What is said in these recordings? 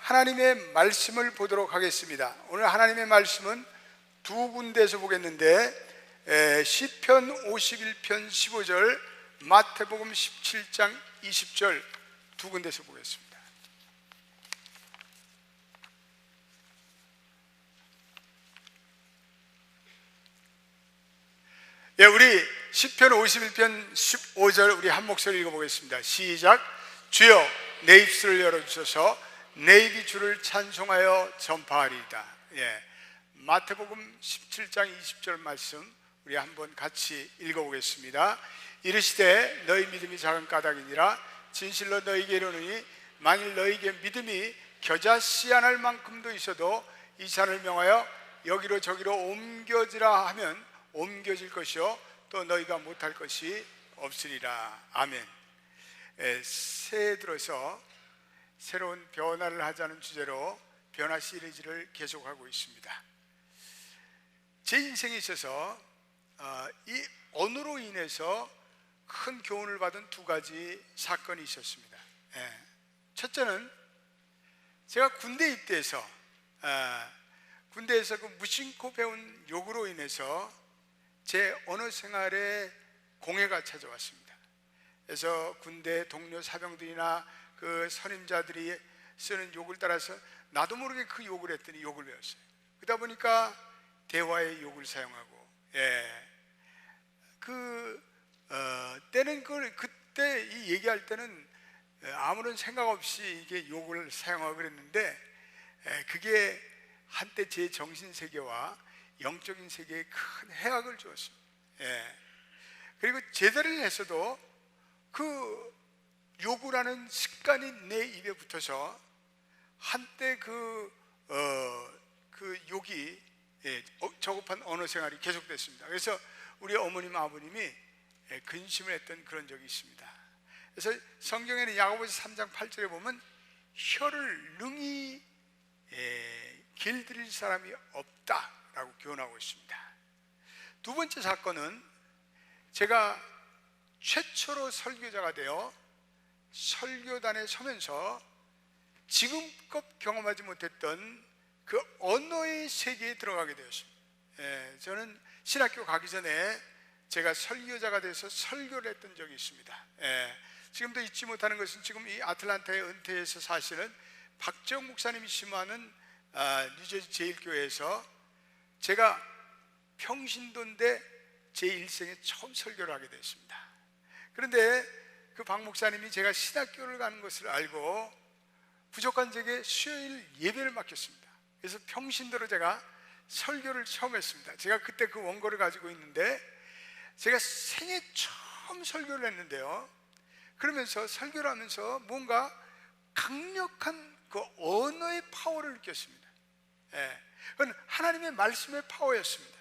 하나님의 말씀을 보도록 하겠습니다. 오늘 하나님의 말씀은 두 군데에서 보겠는데 시편 51편 15절, 마태복음 17장 20절 두 군데에서 보겠습니다. 우리 시편 51편 15절 우리 한 목소리 읽어보겠습니다. 시작. 주여 내 입술을 열어주셔서 내 입이 주를 찬송하여 전파하리이다. 마태복음 17장 20절 말씀 우리 한번 같이 읽어보겠습니다. 이르시되 너희 믿음이 작은 까닭이니라. 진실로 너희에게 이르노니 만일 너희에게 믿음이 겨자씨 한 알 만큼도 있어도 이 산을 명하여 여기로 저기로 옮겨지라 하면 옮겨질 것이요 또 너희가 못할 것이 없으리라. 아멘. 새해 들어서 새로운 변화를 하자는 주제로 변화 시리즈를 계속하고 있습니다. 제 인생에 있어서 이 언어로 인해서 큰 교훈을 받은 두 가지 사건이 있었습니다. 첫째는 제가 군대 입대해서 군대에서 그 무심코 배운 욕으로 인해서 제 언어 생활에 공해가 찾아왔습니다. 그래서 군대 동료 사병들이나 그 선임자들이 쓰는 욕을 따라서 나도 모르게 그 욕을 했더니 욕을 배웠어요. 그러다 보니까 대화의 욕을 사용하고, 때는 그때 이 얘기할 때는 아무런 생각 없이 이게 욕을 사용하고 그랬는데, 그게 한때 제 정신 세계와 영적인 세계에 큰 해악을 주었습니다. 그리고 제대를 했어도 그 욕을 하는 습관이 내 입에 붙어서 한때 그 욕이 저급한 언어 생활이 계속됐습니다. 그래서 우리 어머님 아버님이 근심을 했던 그런 적이 있습니다. 그래서 성경에는 야고보서 3장 8절에 보면 혀를 능히 길들일 사람이 없다라고 교훈하고 있습니다. 두 번째 사건은 제가 최초로 설교자가 되어 설교단에 서면서 지금껏 경험하지 못했던 그 언어의 세계에 들어가게 되었습니다. 저는 신학교 가기 전에 제가 설교자가 돼서 설교를 했던 적이 있습니다. 지금도 잊지 못하는 것은 지금 이 아틀란타에 은퇴해서 사시는 박재홍 목사님이 심화하는 뉴저지 제1교회에서 제가 평신도인데 제 일생에 처음 설교를 하게 됐습니다. 그런데 그 박 목사님이 제가 신학교를 가는 것을 알고 부족한 제게 수요일 예배를 맡겼습니다. 그래서 평신도로 제가 설교를 처음 했습니다. 제가 그때 그 원고를 가지고 있는데 제가 생애 처음 설교를 했는데요, 그러면서 설교를 하면서 뭔가 강력한 그 언어의 파워를 느꼈습니다. 그건 하나님의 말씀의 파워였습니다.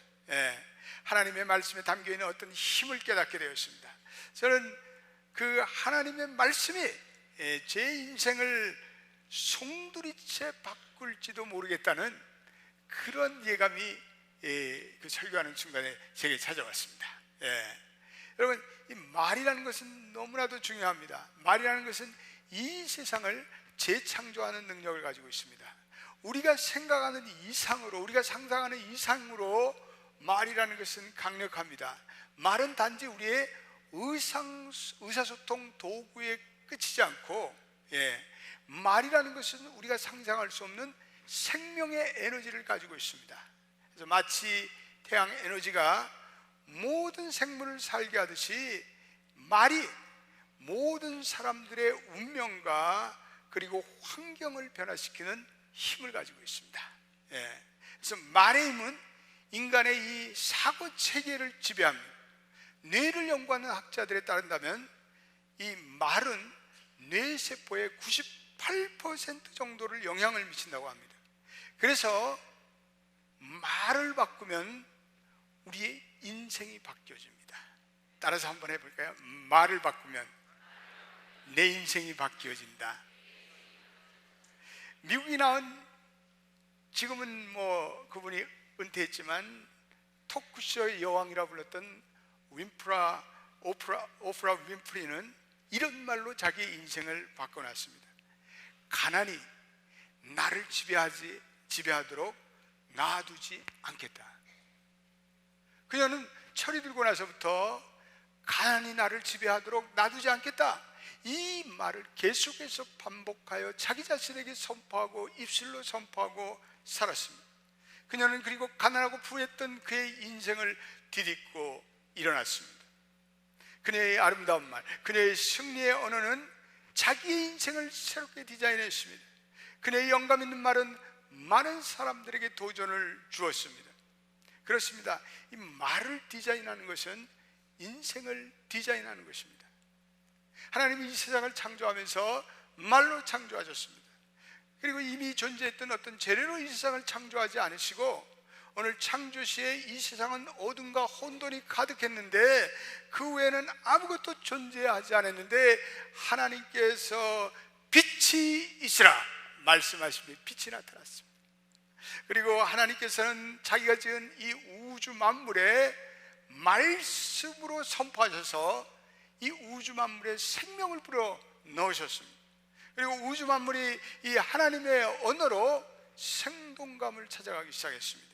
하나님의 말씀에 담겨있는 어떤 힘을 깨닫게 되었습니다. 저는 그 하나님의 말씀이 제 인생을 송두리째 바꿀지도 모르겠다는 그런 예감이 그 설교하는 순간에 제게 찾아왔습니다. 여러분, 이 말이라는 것은 너무나도 중요합니다. 말이라는 것은 이 세상을 재창조하는 능력을 가지고 있습니다. 우리가 생각하는 이상으로, 우리가 상상하는 이상으로 말이라는 것은 강력합니다. 말은 단지 우리의 의사소통 도구에 그치지 않고, 말이라는 것은 우리가 상상할 수 없는 생명의 에너지를 가지고 있습니다. 그래서 마치 태양 에너지가 모든 생물을 살게 하듯이 말이 모든 사람들의 운명과 그리고 환경을 변화시키는 힘을 가지고 있습니다. 그래서 말의 힘은 인간의 이 사고 체계를 지배합니다. 뇌를 연구하는 학자들에 따른다면 이 말은 뇌세포의 98% 정도를 영향을 미친다고 합니다. 그래서 말을 바꾸면 우리의 인생이 바뀌어집니다. 따라서 한번 해볼까요? 말을 바꾸면 내 인생이 바뀌어진다. 미국이 나온, 지금은 뭐 그분이 은퇴했지만 토크쇼의 여왕이라 불렀던 오프라 윈프리는 이런 말로 자기 인생을 바꿔놨습니다. 가난이 나를 지배하도록 놔두지 않겠다. 그녀는 철이 들고 나서부터 가난이 나를 지배하도록 놔두지 않겠다, 이 말을 계속해서 반복하여 자기 자신에게 선포하고 입술로 선포하고 살았습니다. 그녀는 그리고 가난하고 부했던 그의 인생을 디딛고 일어났습니다. 그녀의 아름다운 말, 그녀의 승리의 언어는 자기의 인생을 새롭게 디자인했습니다. 그녀의 영감 있는 말은 많은 사람들에게 도전을 주었습니다. 그렇습니다. 이 말을 디자인하는 것은 인생을 디자인하는 것입니다. 하나님이 이 세상을 창조하면서 말로 창조하셨습니다. 그리고 이미 존재했던 어떤 재료로 이 세상을 창조하지 않으시고, 오늘 창조시에 이 세상은 어둠과 혼돈이 가득했는데 그 외에는 아무것도 존재하지 않았는데 하나님께서 빛이 있으라 말씀하시며 빛이 나타났습니다. 그리고 하나님께서는 자기가 지은 이 우주 만물에 말씀으로 선포하셔서 이 우주 만물에 생명을 불어 넣으셨습니다. 그리고 우주 만물이 이 하나님의 언어로 생동감을 찾아가기 시작했습니다.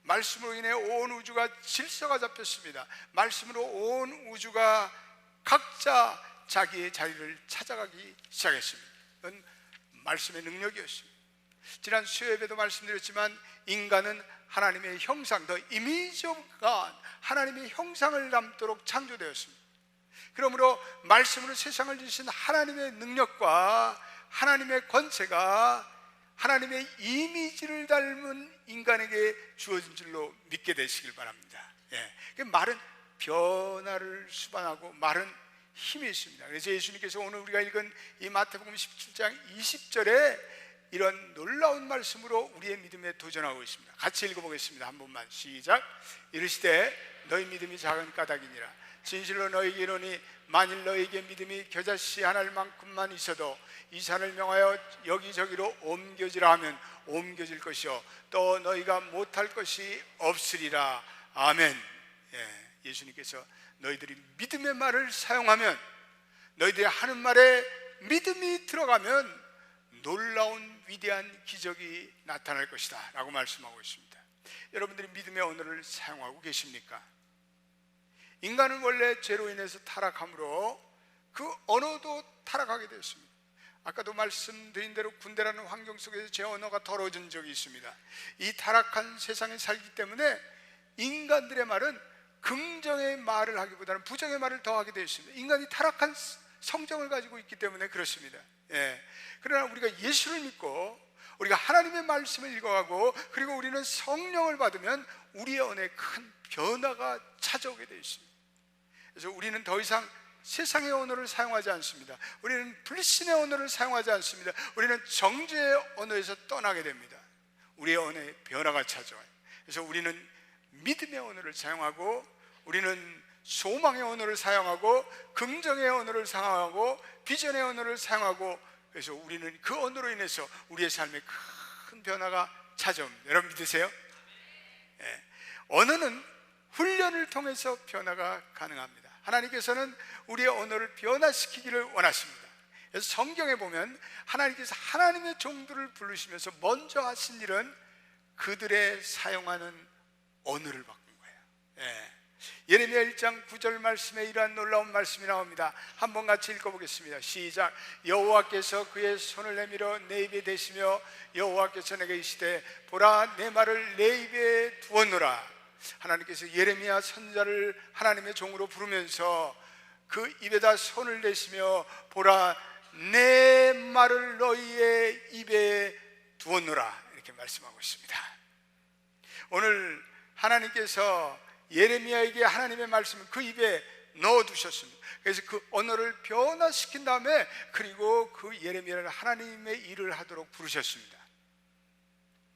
말씀으로 인해 온 우주가 질서가 잡혔습니다. 말씀으로 온 우주가 각자 자기의 자리를 찾아가기 시작했습니다. 그건 말씀의 능력이었습니다. 지난 수요예배도 말씀드렸지만 인간은 하나님의 형상, the image of God, 하나님의 형상을 담도록 창조되었습니다. 그러므로 말씀으로 세상을 지으신 하나님의 능력과 하나님의 권세가 하나님의 이미지를 닮은 인간에게 주어진 줄로 믿게 되시길 바랍니다. 말은 변화를 수반하고 말은 힘이 있습니다. 그래서 예수님께서 오늘 우리가 읽은 이 마태복음 17장 20절에 이런 놀라운 말씀으로 우리의 믿음에 도전하고 있습니다. 같이 읽어보겠습니다. 한 번만 시작. 이르시되 너희 믿음이 작은 까닭이니라. 진실로 너희에게 이르노니 만일 너희에게 믿음이 겨자씨 하나만큼만 있어도 이 산을 명하여 여기저기로 옮겨지라 하면 옮겨질 것이요 또 너희가 못할 것이 없으리라. 아멘. 예수님께서 너희들이 믿음의 말을 사용하면, 너희들이 하는 말에 믿음이 들어가면 놀라운 위대한 기적이 나타날 것이다 라고 말씀하고 있습니다. 여러분들이 믿음의 언어를 사용하고 계십니까? 인간은 원래 죄로 인해서 타락함으로 그 언어도 타락하게 되었습니다. 아까도 말씀드린 대로 군대라는 환경 속에서 제 언어가 더러워진 적이 있습니다. 이 타락한 세상에 살기 때문에 인간들의 말은 긍정의 말을 하기보다는 부정의 말을 더 하게 되어 있습니다. 인간이 타락한 성정을 가지고 있기 때문에 그렇습니다. 그러나 우리가 예수를 믿고 우리가 하나님의 말씀을 읽어가고 그리고 우리는 성령을 받으면 우리의 언어에 큰 변화가 찾아오게 되어 있습니다. 그래서 우리는 더 이상 세상의 언어를 사용하지 않습니다. 우리는 불신의 언어를 사용하지 않습니다. 우리는 정죄의 언어에서 떠나게 됩니다. 우리의 언어에 변화가 찾아와요. 그래서 우리는 믿음의 언어를 사용하고, 우리는 소망의 언어를 사용하고, 긍정의 언어를 사용하고, 비전의 언어를 사용하고, 그래서 우리는 그 언어로 인해서 우리의 삶에 큰 변화가 찾아옵니다. 여러분 믿으세요? 언어는 훈련을 통해서 변화가 가능합니다. 하나님께서는 우리의 언어를 변화시키기를 원하십니다. 그래서 성경에 보면 하나님께서 하나님의 종들을 부르시면서 먼저 하신 일은 그들의 사용하는 언어를 바꾼 거예요. 예레미야 1장 9절 말씀에 이러한 놀라운 말씀이 나옵니다. 한번 같이 읽어보겠습니다. 시작. 여호와께서 그의 손을 내밀어 내 입에 대시며 여호와께서 내게 이르시되 보라 내 말을 내 입에 두었노라. 하나님께서 예레미야 선지자를 하나님의 종으로 부르면서 그 입에다 손을 대시며 보라 내 말을 너희의 입에 두었노라 이렇게 말씀하고 있습니다. 오늘 하나님께서 예레미야에게 하나님의 말씀을 그 입에 넣어두셨습니다. 그래서 그 언어를 변화시킨 다음에 그리고 그 예레미야를 하나님의 일을 하도록 부르셨습니다.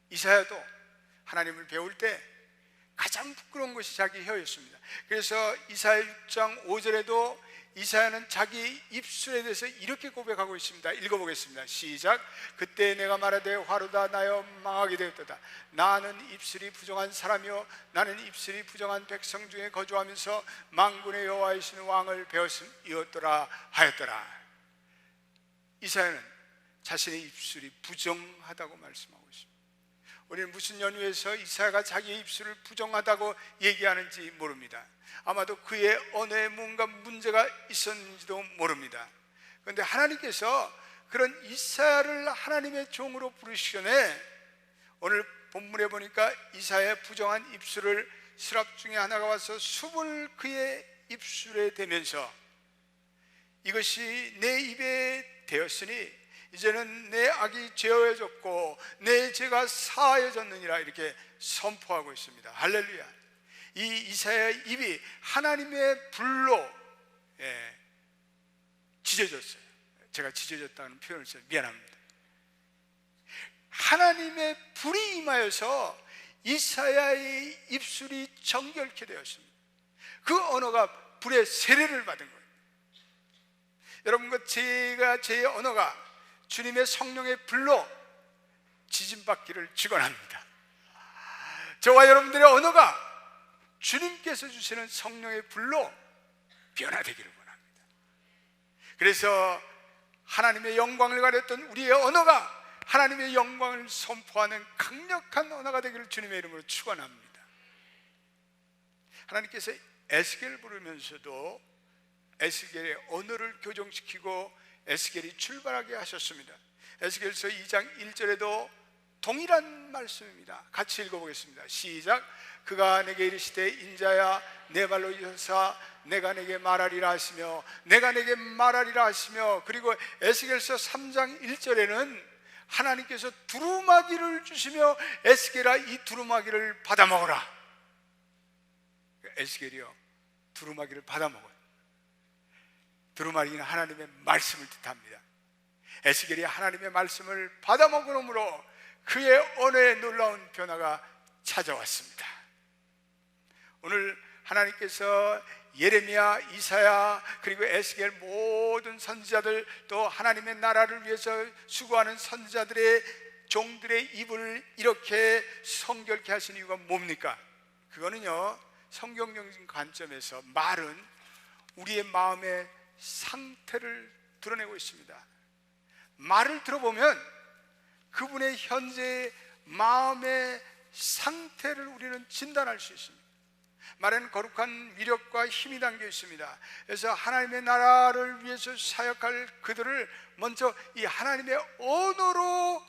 이사야도 하나님을 배울 때 가장 부끄러운 것이 자기 혀였습니다. 그래서 이사야 6장 5절에도 이사야는 자기 입술에 대해서 이렇게 고백하고 있습니다. 읽어보겠습니다. 시작. 그때 내가 말하되 화로다 나여 망하게 되었도다. 나는 입술이 부정한 사람이요 나는 입술이 부정한 백성 중에 거주하면서 만군의 여호와이신 왕을 배웠음이었더라 하였더라. 이사야는 자신의 입술이 부정하다고 말씀하고 있습니다. 우리는 무슨 연유에서 이사야가 자기의 입술을 부정하다고 얘기하는지 모릅니다. 아마도 그의 언어에 뭔가 문제가 있었는지도 모릅니다. 그런데 하나님께서 그런 이사야를 하나님의 종으로 부르시기 전에 오늘 본문에 보니까 이사야의 부정한 입술을 스랍 중에 하나가 와서 숲을 그의 입술에 대면서 이것이 내 입에 되었으니 이제는 내 악이 제어해졌고 내 죄가 사하여졌느니라 이렇게 선포하고 있습니다. 할렐루야. 이 이사야의 입이 하나님의 불로 지져졌어요. 제가 지져졌다는 표현을 써요. 미안합니다. 하나님의 불이 임하여서 이사야의 입술이 정결케 되었습니다. 그 언어가 불의 세례를 받은 거예요. 여러분과 제 언어가 주님의 성령의 불로 지짐받기를 축원합니다. 저와 여러분들의 언어가 주님께서 주시는 성령의 불로 변화되기를 원합니다. 그래서 하나님의 영광을 가렸던 우리의 언어가 하나님의 영광을 선포하는 강력한 언어가 되기를 주님의 이름으로 축원합니다. 하나님께서 에스겔을 부르면서도 에스겔의 언어를 교정시키고 에스겔이 출발하게 하셨습니다. 에스겔서 2장 1절에도 동일한 말씀입니다. 같이 읽어보겠습니다. 시작. 그가 내게 이르시되 인자야 내 발로 일어서 내가 내게 말하리라 하시며 내가 내게 말하리라 하시며, 그리고 에스겔서 3장 1절에는 하나님께서 두루마기를 주시며 에스겔아 이 두루마기를 받아 먹어라. 에스겔이요 두루마기를 받아 먹어요. 두루마기는 하나님의 말씀을 뜻합니다. 에스겔이 하나님의 말씀을 받아 먹음으로 그의 언어에 놀라운 변화가 찾아왔습니다. 오늘 하나님께서 예레미야, 이사야 그리고 에스겔 모든 선지자들 또 하나님의 나라를 위해서 수고하는 선지자들의 종들의 입을 이렇게 성결케 하신 이유가 뭡니까? 그거는요 성경적인 관점에서 말은 우리의 마음의 상태를 드러내고 있습니다. 말을 들어보면 그분의 현재의 마음의 상태를 우리는 진단할 수 있습니다. 말에는 거룩한 위력과 힘이 담겨 있습니다. 그래서 하나님의 나라를 위해서 사역할 그들을 먼저 이 하나님의 언어로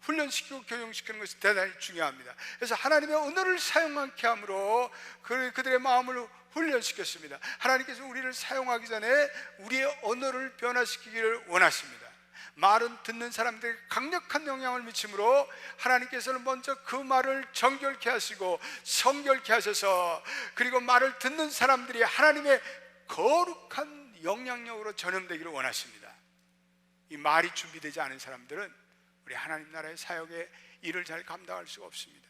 훈련시키고 교정시키는 것이 대단히 중요합니다. 그래서 하나님의 언어를 사용하게 함으로 그들의 마음을 훈련시켰습니다. 하나님께서 우리를 사용하기 전에 우리의 언어를 변화시키기를 원하십니다. 말은 듣는 사람들에게 강력한 영향을 미치므로 하나님께서는 먼저 그 말을 정결케 하시고 성결케 하셔서 그리고 말을 듣는 사람들이 하나님의 거룩한 영향력으로 전염되기를 원하십니다. 이 말이 준비되지 않은 사람들은 우리 하나님 나라의 사역에 일을 잘 감당할 수가 없습니다.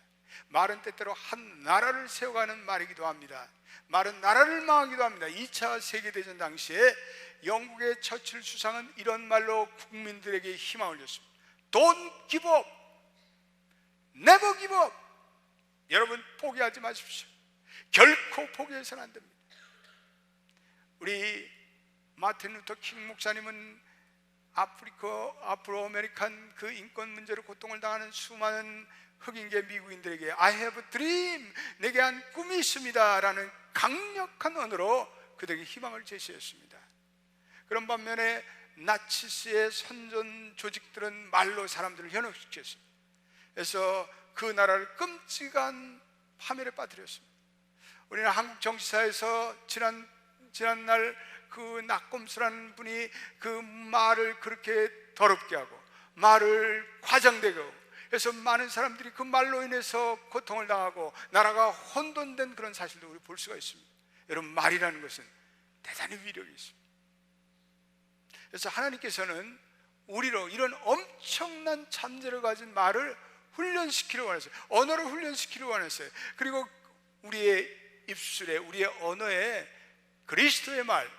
말은 때때로 한 나라를 세워가는 말이기도 합니다. 말은 나라를 망하기도 합니다. 2차 세계대전 당시에 영국의 처칠 수상은 이런 말로 국민들에게 희망을 줬습니다. Don't give up, never give up. 여러분 포기하지 마십시오. 결코 포기해서는 안 됩니다. 우리 마틴 루터 킹 목사님은 아프로 아메리칸 그 인권 문제로 고통을 당하는 수많은 흑인계 미국인들에게 I have a dream, 내게 한 꿈이 있습니다 라는 강력한 언어로 그들에게 희망을 제시했습니다. 그런 반면에 나치스의 선전 조직들은 말로 사람들을 현혹시켰습니다. 그래서 그 나라를 끔찍한 파멸에 빠뜨렸습니다. 우리는 한국 정치사에서 지난날 그 낙검수라는 분이 그 말을 그렇게 더럽게 하고 말을 과장되게 하고 그래서 많은 사람들이 그 말로 인해서 고통을 당하고 나라가 혼돈된 그런 사실도 우리 볼 수가 있습니다. 여러분 말이라는 것은 대단히 위력이 있습니다. 그래서 하나님께서는 우리로 이런 엄청난 잠재를 가진 말을 훈련시키려 원하세요. 언어를 훈련시키려 원하세요. 그리고 우리의 입술에 우리의 언어에 그리스도의 말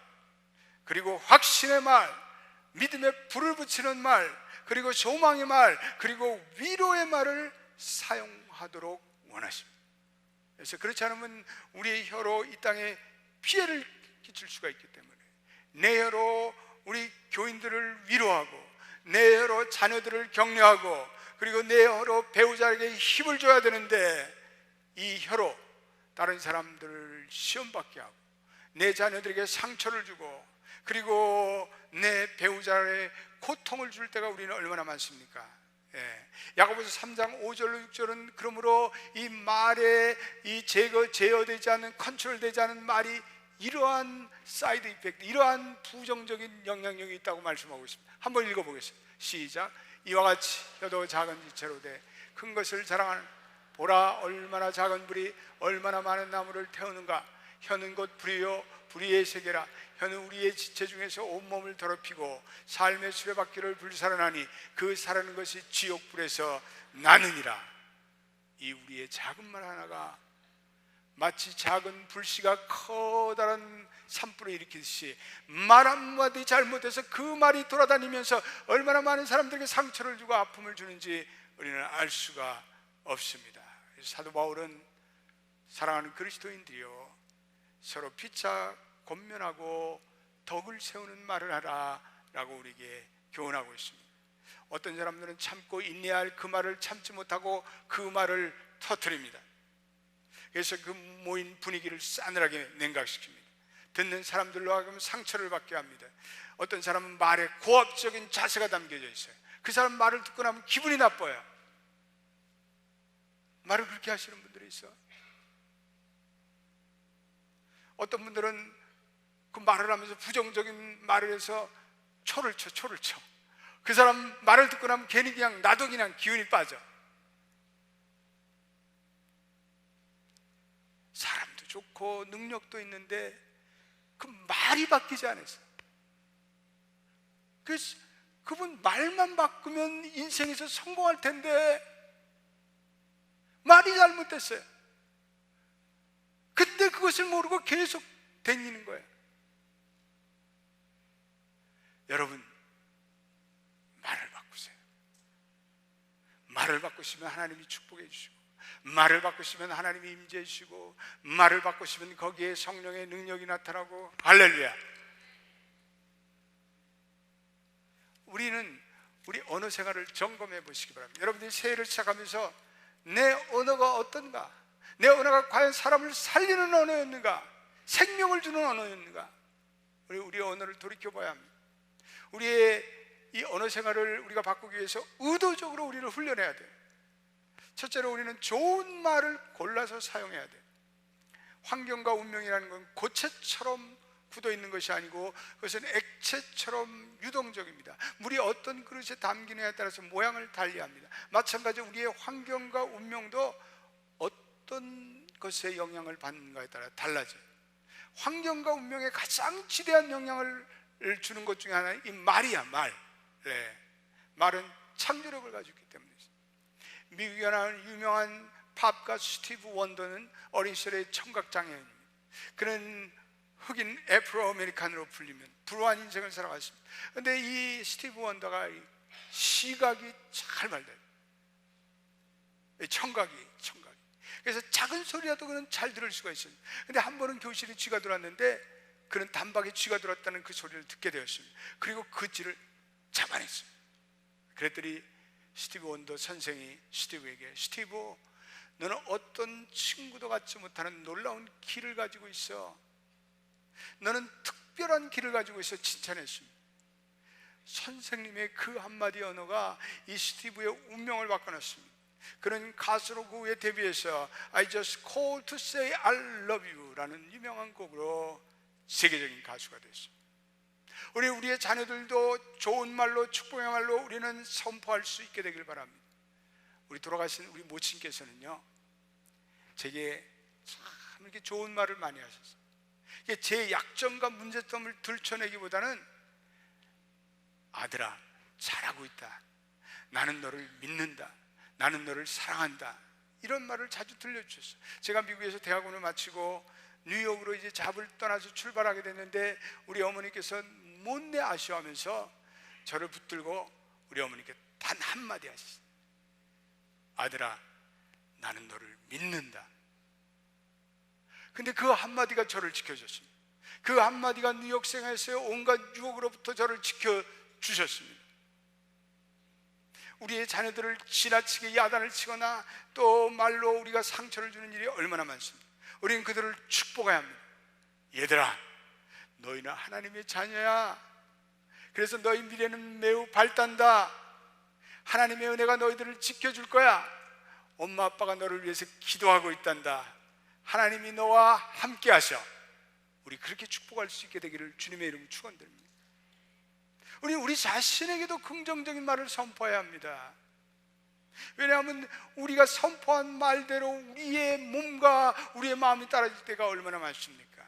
그리고 확신의 말, 믿음의 불을 붙이는 말, 그리고 소망의 말, 그리고 위로의 말을 사용하도록 원하십니다. 그래서 그렇지 않으면 우리의 혀로 이 땅에 피해를 끼칠 수가 있기 때문에 내 혀로 우리 교인들을 위로하고 내 혀로 자녀들을 격려하고 그리고 내 혀로 배우자에게 힘을 줘야 되는데 이 혀로 다른 사람들을 시험받게 하고 내 자녀들에게 상처를 주고 그리고 내 배우자의 고통을 줄 때가 우리는 얼마나 많습니까? 야고보서 3장 5절로 6절은 그러므로 이 말에 이 제어되지 않은, 컨트롤되지 않은 말이 이러한 사이드 이펙트, 이러한 부정적인 영향력이 있다고 말씀하고 있습니다. 한번 읽어보겠습니다. 시작. 이와 같이 혀도 작은 지체로 돼 큰 것을 자랑하는, 보라 얼마나 작은 불이 얼마나 많은 나무를 태우는가. 혀는 곧 불이요 불의의 세계라. 혀는 우리의 지체 중에서 온몸을 더럽히고 삶의 수레바퀴를 불살하나니 그 사르는 것이 지옥불에서 나느니라. 이 우리의 작은 말 하나가 마치 작은 불씨가 커다란 산불을 일으키듯이 말 한마디 잘못해서 그 말이 돌아다니면서 얼마나 많은 사람들에게 상처를 주고 아픔을 주는지 우리는 알 수가 없습니다. 그래서 사도 바울은 사랑하는 그리스도인들이요 서로 피차 권면하고 덕을 세우는 말을 하라 라고 우리에게 교훈하고 있습니다. 어떤 사람들은 참고 인내할 그 말을 참지 못하고 그 말을 터뜨립니다. 그래서 그 모인 분위기를 싸늘하게 냉각시킵니다. 듣는 사람들로 하여금 상처를 받게 합니다. 어떤 사람은 말에 고압적인 자세가 담겨져 있어요. 그 사람 말을 듣고 나면 기분이 나빠요. 말을 그렇게 하시는 분들이 있어. 어떤 분들은 그 말을 하면서 부정적인 말을 해서 초를 쳐. 그 사람 말을 듣고 나면 괜히 그냥 나도 그냥 기운이 빠져. 사람도 좋고 능력도 있는데 그 말이 바뀌지 않았어. 그래서 그분 말만 바꾸면 인생에서 성공할 텐데 말이 잘못됐어요. 근데 그것을 모르고 계속 다니는 거예요. 여러분, 말을 바꾸세요. 말을 바꾸시면 하나님이 축복해 주시고, 말을 바꾸시면 하나님이 임재해 주시고, 말을 바꾸시면 거기에 성령의 능력이 나타나고. 할렐루야. 우리는 우리 언어 생활을 점검해 보시기 바랍니다. 여러분들이 새해를 시작하면서 내 언어가 어떤가? 내 언어가 과연 사람을 살리는 언어였는가? 생명을 주는 언어였는가? 우리 언어를 돌이켜봐야 합니다. 우리의 이 언어 생활을 우리가 바꾸기 위해서 의도적으로 우리를 훈련해야 돼요. 첫째로 우리는 좋은 말을 골라서 사용해야 돼요. 환경과 운명이라는 건 고체처럼 굳어있는 것이 아니고 그것은 액체처럼 유동적입니다. 물이 어떤 그릇에 담기느냐에 따라서 모양을 달리합니다. 마찬가지로 우리의 환경과 운명도 어떤 것에 영향을 받는가에 따라 달라져요. 환경과 운명에 가장 지대한 영향을 주는 것 중에 하나는 이 말이야, 말. 말은 창조력을 가지고 있기 때문에. 미국에 나온 유명한 팝 가수 스티브 원더는 어린 시절에 청각장애인입니다. 그는 흑인 애프로 아메리칸으로 불리면 불우한 인생을 살아갔습니다. 그런데 이 스티브 원더가 시각이 잘 발달해요. 청각이. 그래서 작은 소리라도 그는 잘 들을 수가 있어요. 그런데 한 번은 교실에 쥐가 들어왔는데 그는 단박에 쥐가 들어왔다는 그 소리를 듣게 되었습니다. 그리고 그 쥐를 잡아냈어요. 그랬더니 스티브 원더 선생이 스티브에게, 스티브, 너는 어떤 친구도 갖지 못하는 놀라운 기를 가지고 있어. 너는 특별한 기를 가지고 있어. 칭찬했습니다. 선생님의 그 한마디 언어가 이 스티브의 운명을 바꿔놨습니다. 그는 가수로 그 후에 데뷔해서 I just called to say I love you 라는 유명한 곡으로 세계적인 가수가 됐습니다. 우리의 자녀들도 좋은 말로, 축복의 말로 우리는 선포할 수 있게 되길 바랍니다. 우리 돌아가신 우리 모친께서는요, 제게 참 이렇게 좋은 말을 많이 하셨어요. 제 약점과 문제점을 들춰내기보다는 아들아, 잘하고 있다. 나는 너를 믿는다. 나는 너를 사랑한다. 이런 말을 자주 들려주셨어요. 제가 미국에서 대학원을 마치고 뉴욕으로 이제 잡을 떠나서 출발하게 됐는데 우리 어머니께서 못내 아쉬워하면서 저를 붙들고 우리 어머니께 단 한마디 하셨어요. 아들아, 나는 너를 믿는다. 근데 그 한마디가 저를 지켜줬습니다. 그 한마디가 뉴욕 생활에서의 온갖 유혹으로부터 저를 지켜주셨습니다. 우리의 자녀들을 지나치게 야단을 치거나 또 말로 우리가 상처를 주는 일이 얼마나 많습니다. 우리는 그들을 축복해야 합니다. 얘들아, 너희는 하나님의 자녀야. 그래서 너희 미래는 매우 밝단다. 하나님의 은혜가 너희들을 지켜줄 거야. 엄마 아빠가 너를 위해서 기도하고 있단다. 하나님이 너와 함께 하셔. 우리 그렇게 축복할 수 있게 되기를 주님의 이름으로 축원드립니다. 우리 자신에게도 긍정적인 말을 선포해야 합니다. 왜냐하면 우리가 선포한 말대로 우리의 몸과 우리의 마음이 따라질 때가 얼마나 많습니까?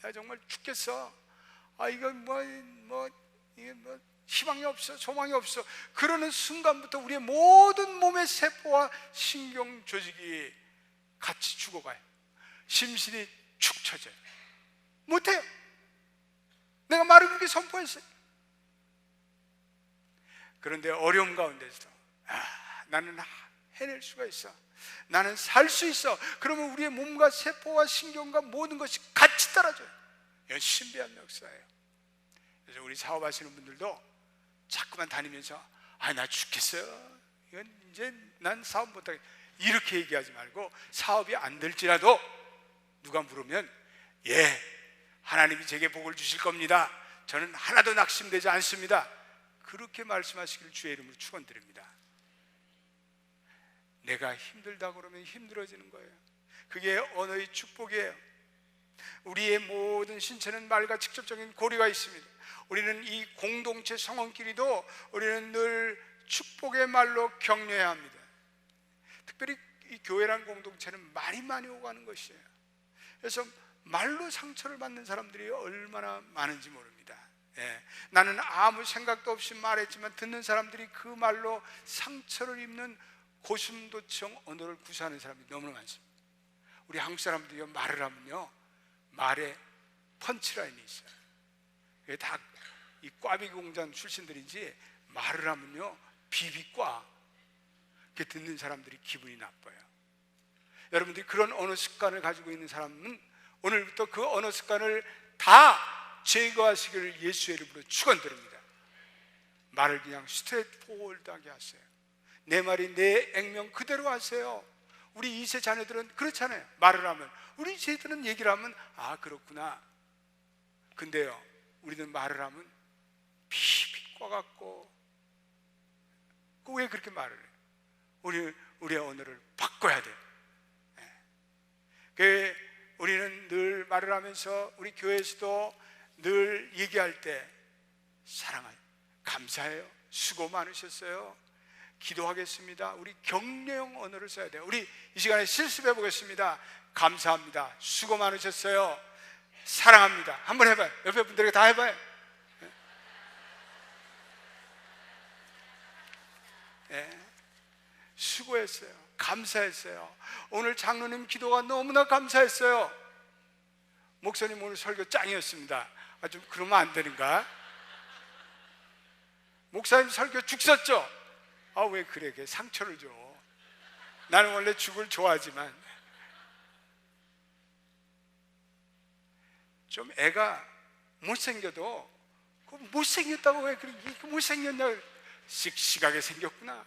나 정말 죽겠어. 이거 이게 희망이 없어, 소망이 없어. 그러는 순간부터 우리의 모든 몸의 세포와 신경 조직이 같이 죽어가요. 심신이 축 처져요. 못해요. 내가 말을 그렇게 선포했어요. 그런데 어려움 가운데서 나는 해낼 수가 있어, 나는 살 수 있어. 그러면 우리의 몸과 세포와 신경과 모든 것이 같이 떨어져요. 이건 신비한 역사예요. 그래서 우리 사업하시는 분들도 자꾸만 다니면서 나 죽겠어요, 이건 이제 난 사업 못하겠어, 이렇게 얘기하지 말고 사업이 안 될지라도 누가 물으면 하나님이 제게 복을 주실 겁니다, 저는 하나도 낙심되지 않습니다, 그렇게 말씀하시길 주의 이름으로 축원드립니다. 내가 힘들다 그러면 힘들어지는 거예요. 그게 언어의 축복이에요. 우리의 모든 신체는 말과 직접적인 고리가 있습니다. 우리는 이 공동체 성원끼리도 우리는 늘 축복의 말로 격려해야 합니다. 특별히 이 교회란 공동체는 말이 많이 오가는 것이에요. 그래서 말로 상처를 받는 사람들이 얼마나 많은지 모릅니다. 나는 아무 생각도 없이 말했지만 듣는 사람들이 그 말로 상처를 입는 고슴도청 언어를 구사하는 사람이 너무나 많습니다. 우리 한국 사람들이 말을 하면요, 말에 펀치라인이 있어요. 이게 다 이 꽈배기 공장 출신들인지 말을 하면요 비비꽈, 그게 듣는 사람들이 기분이 나빠요. 여러분들이 그런 언어 습관을 가지고 있는 사람은 오늘부터 그 언어 습관을 다 제거하시기를 예수의 이름으로 축원드립니다. 말을 그냥 스트레이트포워드하게 하세요. 내 말이 내 액면 그대로 하세요. 우리 2세 자녀들은 그렇잖아요. 말을 하면, 우리 2세들은 얘기를 하면 그렇구나. 근데요, 우리는 말을 하면 피비과 같고, 왜 그렇게 말을 해요? 우리의 언어를 바꿔야 돼요. 우리는 늘 말을 하면서 우리 교회에서도 늘 얘기할 때 사랑해요, 감사해요, 수고 많으셨어요, 기도하겠습니다, 우리 격려형 언어를 써야 돼요. 우리 이 시간에 실습해 보겠습니다. 감사합니다, 수고 많으셨어요, 사랑합니다. 한번 해봐요. 옆에 분들에게 다 해봐요. 수고했어요, 감사했어요, 오늘 장로님 기도가 너무나 감사했어요, 목사님 오늘 설교 짱이었습니다. 좀 그러면 안 되는가? 목사님 설교 죽 썼죠? 왜 그래, 걔 상처를 줘. 나는 원래 죽을 좋아하지만 좀 애가 못생겨도 못생겼다고 왜 그렇게 못생겼냐, 씩씩하게 생겼구나,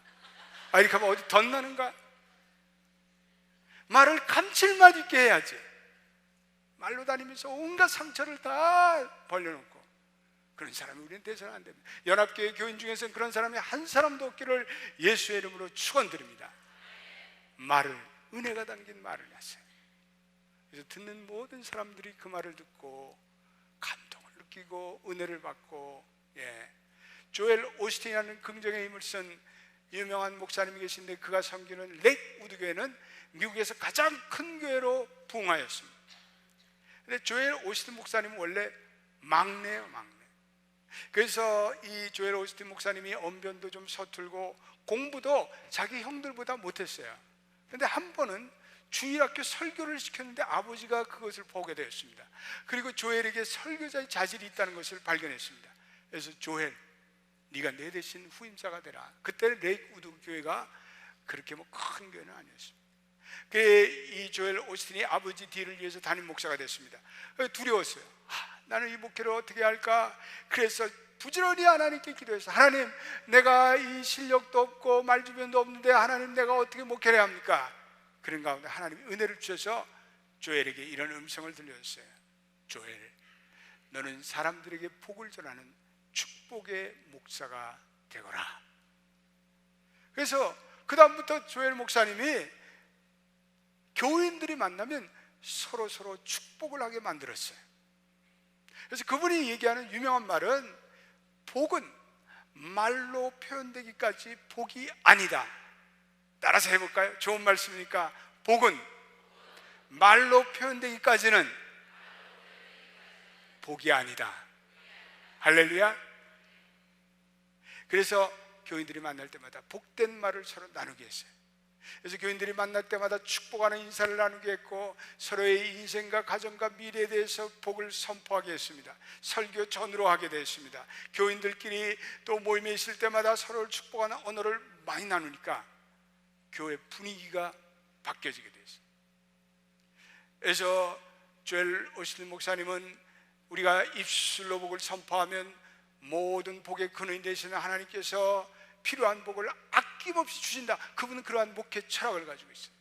이렇게 하면 어디 덧나는가? 말을 감칠맛 있게 해야지. 말로 다니면서 온갖 상처를 다 벌려놓고 그런 사람이 우리는 돼서는 안 됩니다. 연합교회 교인 중에서는 그런 사람이 한 사람도 없기를 예수의 이름으로 축원드립니다. 말을, 은혜가 담긴 말을 하세요. 그래서 듣는 모든 사람들이 그 말을 듣고 감동을 느끼고 은혜를 받고. 조엘 오스틴이라는 긍정의 힘을 쓴 유명한 목사님이 계신데, 그가 섬기는 레이크우드 교회는 미국에서 가장 큰 교회로 부흥하였습니다. 근데 조엘 오스틴 목사님은 원래 막내예요, 막내. 그래서 이 조엘 오스틴 목사님이 언변도 좀 서툴고 공부도 자기 형들보다 못했어요. 근데 한 번은 주일학교 설교를 시켰는데 아버지가 그것을 보게 되었습니다. 그리고 조엘에게 설교자의 자질이 있다는 것을 발견했습니다. 그래서 조엘, 네가 내 대신 후임자가 되라. 그때는 레이크우드 교회가 그렇게 큰 교회는 아니었습니다. 이 조엘 오스틴이 아버지 뒤를 위해서 담임 목사가 됐습니다. 두려웠어요. 나는 이 목회를 어떻게 할까? 그래서 부지런히 하나님께 기도해서, 하나님, 내가 이 실력도 없고 말주변도 없는데 하나님, 내가 어떻게 목회해야 합니까? 그런 가운데 하나님이 은혜를 주셔서 조엘에게 이런 음성을 들려줬어요. 조엘, 너는 사람들에게 복을 전하는 축복의 목사가 되거라. 그래서 그 다음부터 조엘 목사님이 교인들이 만나면 서로 축복을 하게 만들었어요. 그래서 그분이 얘기하는 유명한 말은, 복은 말로 표현되기까지 복이 아니다. 따라서 해볼까요? 좋은 말씀이니까. 복은 말로 표현되기까지는 복이 아니다. 할렐루야. 그래서 교인들이 만날 때마다 복된 말을 서로 나누게 했어요. 그래서 교인들이 만날 때마다 축복하는 인사를 나누게 했고, 서로의 인생과 가정과 미래에 대해서 복을 선포하게 했습니다. 설교 전으로 하게 됐습니다. 교인들끼리 또 모임에 있을 때마다 서로를 축복하는 언어를 많이 나누니까 교회 분위기가 바뀌어지게 됐어요. 그래서 조엘 오슬린 목사님은, 우리가 입술로 복을 선포하면 모든 복의 근원이 되시는 하나님께서 필요한 복을 아낌없이 주신다. 그분은 그러한 목회 철학을 가지고 있어요.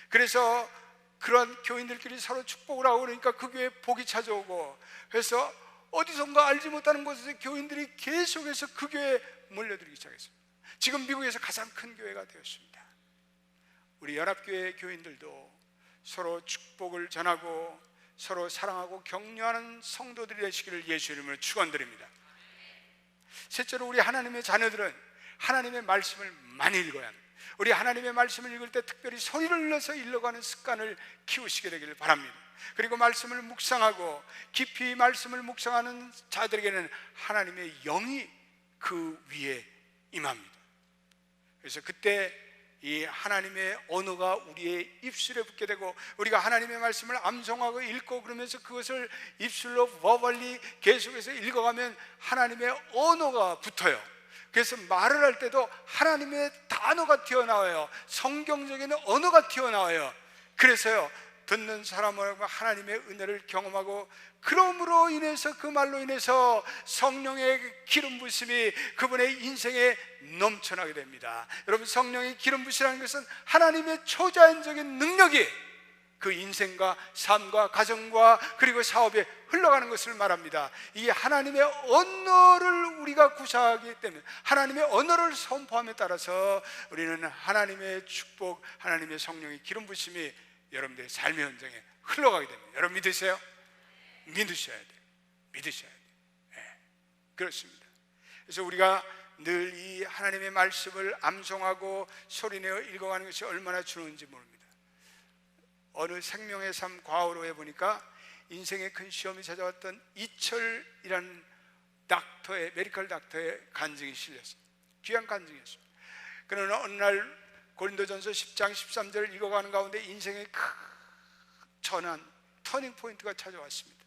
그래서 그러한 교인들끼리 서로 축복을 하고 그러니까 그 교회에 복이 찾아오고, 그래서 어디선가 알지 못하는 곳에서 교인들이 계속해서 그 교회에 몰려들기 시작했습니다. 지금 미국에서 가장 큰 교회가 되었습니다. 우리 연합교회 교인들도 서로 축복을 전하고 서로 사랑하고 격려하는 성도들이 되시기를 예수 이름으로 축원드립니다. 셋째로, 우리 하나님의 자녀들은 하나님의 말씀을 많이 읽어야 합니다. 우리 하나님의 말씀을 읽을 때 특별히 소리를 내서 읽어가는 습관을 키우시게 되기를 바랍니다. 그리고 말씀을 묵상하고 깊이 말씀을 묵상하는 자들에게는 하나님의 영이 그 위에 임합니다. 그래서 그때 이 하나님의 언어가 우리의 입술에 붙게 되고, 우리가 하나님의 말씀을 암송하고 읽고 그러면서 그것을 입술로 버벌리 계속해서 읽어가면 하나님의 언어가 붙어요. 그래서 말을 할 때도 하나님의 단어가 튀어나와요. 성경적인 언어가 튀어나와요. 그래서요, 듣는 사람은 하나님의 은혜를 경험하고, 그러므로 인해서, 그 말로 인해서 성령의 기름 부심이 그분의 인생에 넘쳐나게 됩니다. 여러분, 성령의 기름 부심이라는 것은 하나님의 초자연적인 능력이 그 인생과 삶과 가정과 그리고 사업에 흘러가는 것을 말합니다. 이게 하나님의 언어를 우리가 구사하기 때문에, 하나님의 언어를 선포함에 따라서 우리는 하나님의 축복, 하나님의 성령의 기름 부심이 여러분들의 삶의 현장에 흘러가게 됩니다. 여러분 믿으세요? 믿으셔야 돼요. 믿으셔야 돼요. 네, 그렇습니다. 그래서 우리가 늘 이 하나님의 말씀을 암송하고 소리내어 읽어가는 것이 얼마나 중요한지 모릅니다. 어느 생명의 삶 과오로에 보니까 인생의 큰 시험이 찾아왔던 이철이라는 닥터의, 메디컬 닥터의 간증이 실렸어요. 귀한 간증이었습니다. 그러나 어느 날 고린도전서 10장 13절을 읽어가는 가운데 인생의 큰 전환, 터닝 포인트가 찾아왔습니다.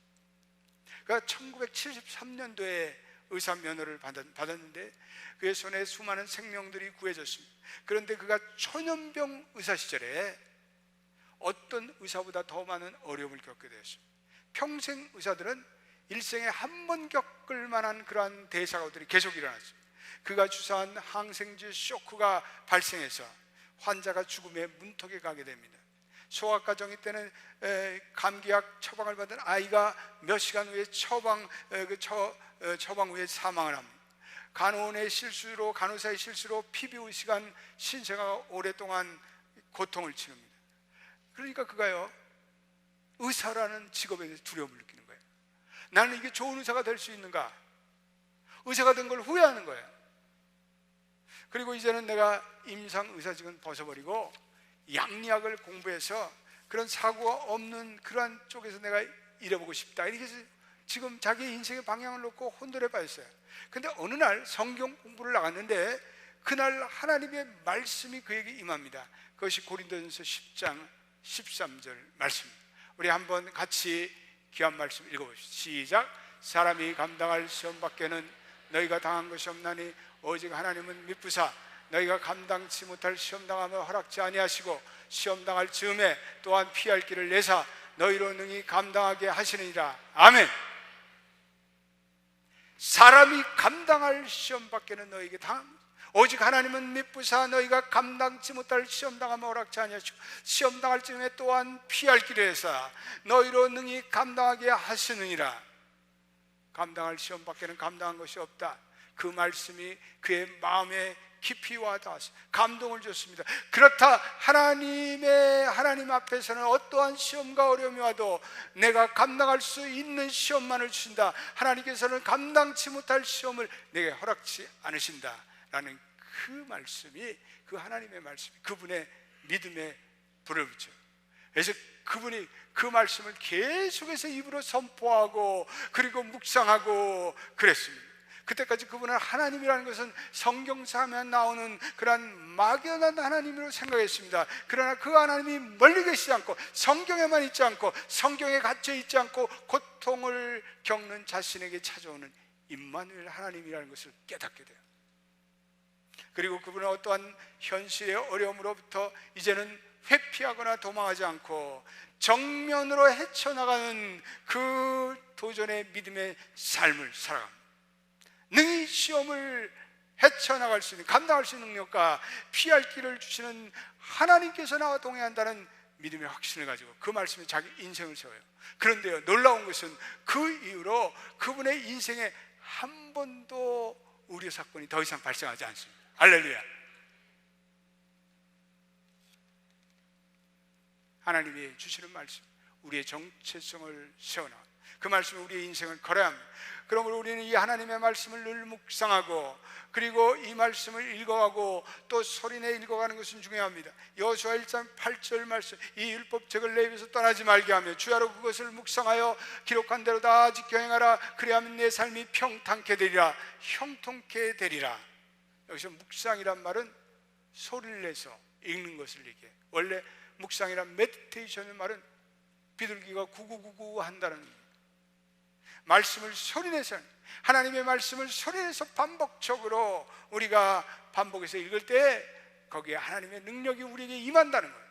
그가 1973년도에 의사 면허를 받았는데 그의 손에 수많은 생명들이 구해졌습니다. 그런데 그가 초년병 의사 시절에 어떤 의사보다 더 많은 어려움을 겪게 되었습니다. 평생 의사들은 일생에 한 번 겪을 만한 그러한 대사고들이 계속 일어났습니다. 그가 주사한 항생제 쇼크가 발생해서 환자가 죽음의 문턱에 가게 됩니다. 소아과 정의 때는 감기약 처방을 받은 아이가 몇 시간 후에 처방 후에 사망을 합니다. 간호사의 실수로 피부 시간 신생아가 오랫동안 고통을 치릅니다. 그러니까 그가요, 의사라는 직업에 대해서 두려움을 느끼는 거예요. 나는 이게 좋은 의사가 될 수 있는가? 의사가 된 걸 후회하는 거예요. 그리고 이제는 내가 임상 의사직은 벗어버리고 양리학을 공부해서 그런 사고가 없는 그러한 쪽에서 내가 일해보고 싶다. 이렇게 해서 지금 자기 인생의 방향을 놓고 혼돈에 빠졌어요. 근데 어느 날 성경 공부를 나갔는데 그날 하나님의 말씀이 그에게 임합니다. 그것이 고린도전서 10장 13절 말씀입니다. 우리 한번 같이 귀한 말씀 읽어보시죠. 시작. 사람이 감당할 시험 밖에는 너희가 당한 것이 없나니 오직 하나님은 미쁘사 너희가 감당치 못할 시험 당함을 허락지 아니하시고 시험 당할 즈음에 또한 피할 길을 내사 너희로 능히 감당하게 하시느니라. 아멘. 사람이 감당할 시험밖에는 너에게 오직 하나님은 미쁘사 너희가 감당치 못할 시험당하면 허락지 아니하시고 시험당할 즈음에 또한 피할 길을 해서 너희로 능히 감당하게 하시느니라. 감당할 시험밖에는 감당한 것이 없다. 그 말씀이 그의 마음에 깊이 와닿아서 감동을 줬습니다. 그렇다, 하나님 앞에서는 어떠한 시험과 어려움이 와도 내가 감당할 수 있는 시험만을 주신다. 하나님께서는 감당치 못할 시험을 내게 허락치 않으신다 라는 그 말씀이, 그 하나님의 말씀이 그분의 믿음에 불을 붙여요. 그래서 그분이 그 말씀을 계속해서 입으로 선포하고 그리고 묵상하고 그랬습니다. 그때까지 그분은 하나님이라는 것은 성경사에 나오는 그러한 막연한 하나님으로 생각했습니다. 그러나 그 하나님이 멀리 계시지 않고 성경에만 있지 않고 성경에 갇혀 있지 않고 고통을 겪는 자신에게 찾아오는 임마누엘 하나님이라는 것을 깨닫게 돼요. 그리고 그분은 어떠한 현실의 어려움으로부터 이제는 회피하거나 도망하지 않고 정면으로 헤쳐나가는 그 도전의 믿음의 삶을 살아갑니다. 능히 시험을 헤쳐나갈 수 있는, 감당할 수 있는 능력과 피할 길을 주시는 하나님께서 나와 동행한다는 믿음의 확신을 가지고 그 말씀에 자기 인생을 세워요. 그런데요, 놀라운 것은 그 이후로 그분의 인생에 한 번도 우려 사건이 더 이상 발생하지 않습니다. 할렐루야. 하나님이 주시는 말씀, 우리의 정체성을 세워나가 그 말씀이 우리의 인생을 걸어야 합니다. 그러므로 우리는 이 하나님의 말씀을 늘 묵상하고 그리고 이 말씀을 읽어가고 또 소리내 읽어가는 것은 중요합니다. 여호수아 1장 8절 말씀, 이 율법책을 내 입에서 떠나지 말게 하며 주야로 그것을 묵상하여 기록한 대로 다 지켜 행하라. 그리하면 내 삶이 평탄케 되리라, 형통케 되리라. 여기서 묵상이란 말은 소리를 내서 읽는 것을 얘기해요. 원래 묵상이란 메디테이션의 말은 비둘기가 구구구구 한다는 거예요. 말씀을 소리내서, 하나님의 말씀을 소리내서 반복적으로 우리가 반복해서 읽을 때 거기에 하나님의 능력이 우리에게 임한다는 거예요.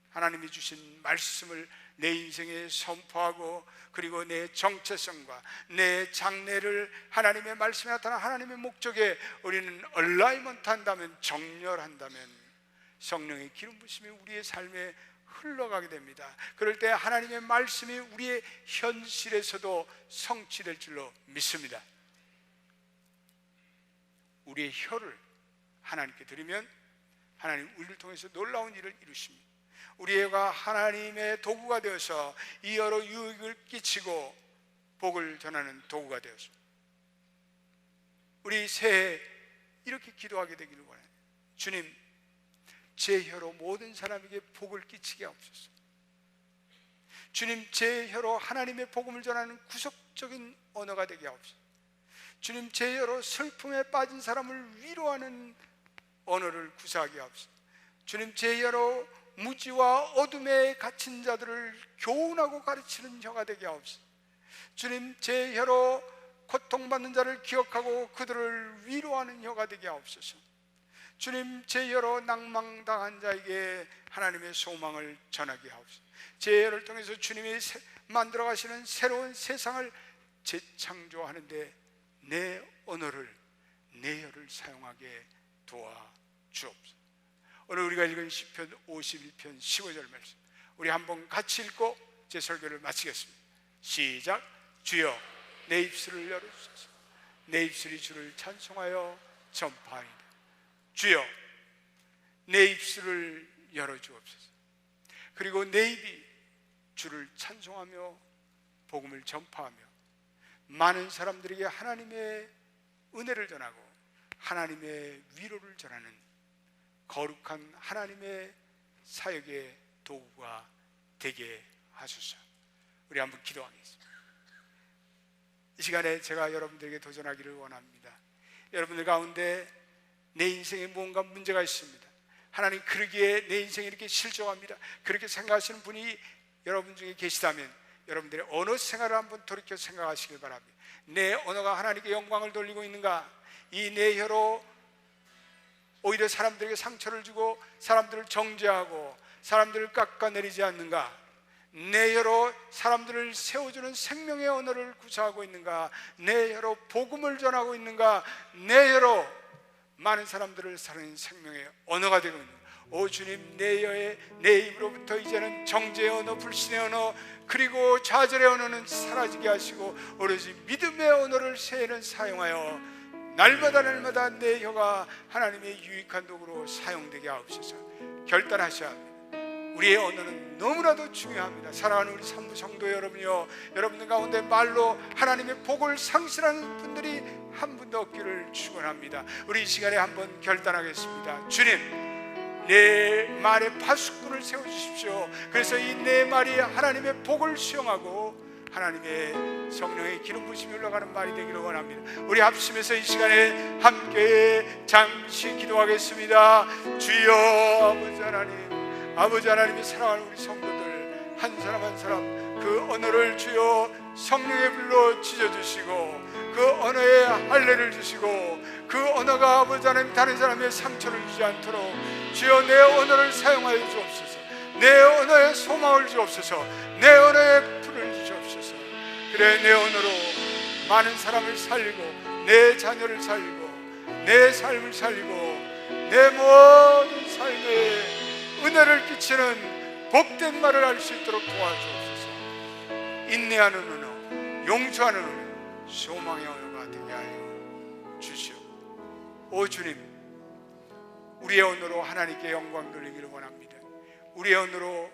하나님이 주신 말씀을 내 인생에 선포하고 그리고 내 정체성과 내 장래를 하나님의 말씀에 나타난 하나님의 목적에 우리는 얼라이먼트 한다면, 정렬한다면 성령의 기름 부심이 우리의 삶에 흘러가게 됩니다. 그럴 때 하나님의 말씀이 우리의 현실에서도 성취될 줄로 믿습니다. 우리의 혀를 하나님께 드리면 하나님 우리를 통해서 놀라운 일을 이루십니다. 우리가 하나님의 도구가 되어서 이 여러 유익을 끼치고 복을 전하는 도구가 되었습니다. 우리 새해 이렇게 기도하게 되기를 원해요. 주님, 제 혀로 모든 사람에게 복을 끼치게 하옵소서. 주님, 제 혀로 하나님의 복음을 전하는 구속적인 언어가 되게 하옵소서. 주님, 제 혀로 슬픔에 빠진 사람을 위로하는 언어를 구사하게 하옵소서. 주님, 제 혀로 무지와 어둠에 갇힌 자들을 교훈하고 가르치는 혀가 되게 하옵소서. 주님, 제 혀로 고통받는 자를 기억하고 그들을 위로하는 혀가 되게 하옵소서. 주님, 제 혀로 낭망당한 자에게 하나님의 소망을 전하게 하옵소서. 제 혀를 통해서 주님이 만들어 가시는 새로운 세상을 재창조하는데 내 언어를, 내 혀를 사용하게 도와주옵소서. 오늘 우리가 읽은 시편 51편 15절 말씀, 우리 한번 같이 읽고 제 설교를 마치겠습니다. 시작. 주여, 내 입술을 열어주소서. 내 입술이 주를 찬송하여 전파하리이다. 주여, 내 입술을 열어주옵소서. 그리고 내 입이 주를 찬송하며 복음을 전파하며 많은 사람들에게 하나님의 은혜를 전하고 하나님의 위로를 전하는 거룩한 하나님의 사역의 도구가 되게 하소서. 우리 한번 기도하겠습니다. 이 시간에 제가 여러분들에게 도전하기를 원합니다. 여러분들 가운데 내 인생에 무언가 문제가 있습니다. 하나님, 그러기에 내 인생이 이렇게 실족합니다, 그렇게 생각하시는 분이 여러분 중에 계시다면 여러분들의 언어 생활을 한번 돌이켜 생각하시길 바랍니다. 내 언어가 하나님께 영광을 돌리고 있는가? 이 내 혀로 오히려 사람들에게 상처를 주고 사람들을 정죄하고 사람들을 깎아내리지 않는가? 내 혀로 사람들을 세워주는 생명의 언어를 구사하고 있는가? 내 혀로 복음을 전하고 있는가? 내 혀로 많은 사람들을 살리는 생명의 언어가 되고 있는가? 오 주님, 내 혀에, 내 입으로부터 이제는 정죄의 언어, 불신의 언어, 그리고 좌절의 언어는 사라지게 하시고 오로지 믿음의 언어를 새해는 사용하여 날마다 내 혀가 하나님의 유익한 도구로 사용되게 하옵소서. 결단하셔야 합니다. 우리의 언어는 너무나도 중요합니다. 사랑하는 우리 산부 성도 여러분이요, 여러분들 가운데 말로 하나님의 복을 상실하는 분들이 한 분도 없기를 축원합니다. 우리 이 시간에 한번 결단하겠습니다. 주님, 내 말에 파수꾼을 세워주십시오. 그래서 이 내 말이 하나님의 복을 수용하고 하나님의 성령의 기름 부심이 흘러가는 말이 되기를 원합니다. 우리 합심해서 이 시간에 함께 잠시 기도하겠습니다. 주여, 아버지 하나님, 아버지 하나님이 사랑하는 우리 성도들 한 사람 한 사람 그 언어를 주여 성령의 불로 찢어주시고 그 언어에 할례를 주시고 그 언어가 아버지 하나님 다른 사람의 상처를 주지 않도록 주여 내 언어를 사용하여 주옵소서. 내 언어에 소망을 주옵소서. 내 언어에 풀을 주옵소서. 그래, 내 언어로 많은 사람을 살리고 내 자녀를 살리고 내 삶을 살리고 내 모든 삶에 은혜를 끼치는 복된 말을 할 수 있도록 도와주옵소서. 인내하는 언어, 용서하는 언어, 소망의 언어가 되게 하여 주시오. 오 주님, 우리의 언어로 하나님께 영광 돌리기를 원합니다. 우리의 언어로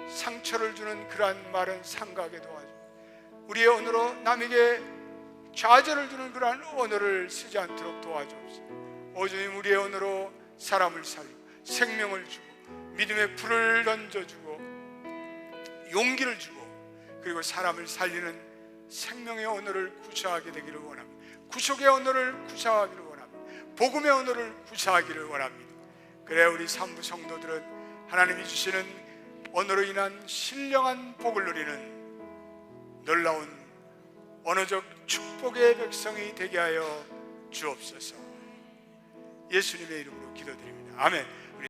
상처를 주는 그러한 말은 삼가하게 도와주옵소서. 우리의 언어로 남에게 좌절을 주는 그러한 언어를 쓰지 않도록 도와주옵소서. 오 주님, 우리의 언어로 사람을 살리고 생명을 주고 믿음의 불을 던져주고 용기를 주고 그리고 사람을 살리는 생명의 언어를 구사하게 되기를 원합니다. 구속의 언어를 구사하기를 원합니다. 복음의 언어를 구사하기를 원합니다. 그래, 우리 산부 성도들은 하나님이 주시는 언어로 인한 신령한 복을 누리는 놀라운 언어적 축복의 백성이 되게 하여 주옵소서. 예수님의 이름으로 기도드립니다. 아멘.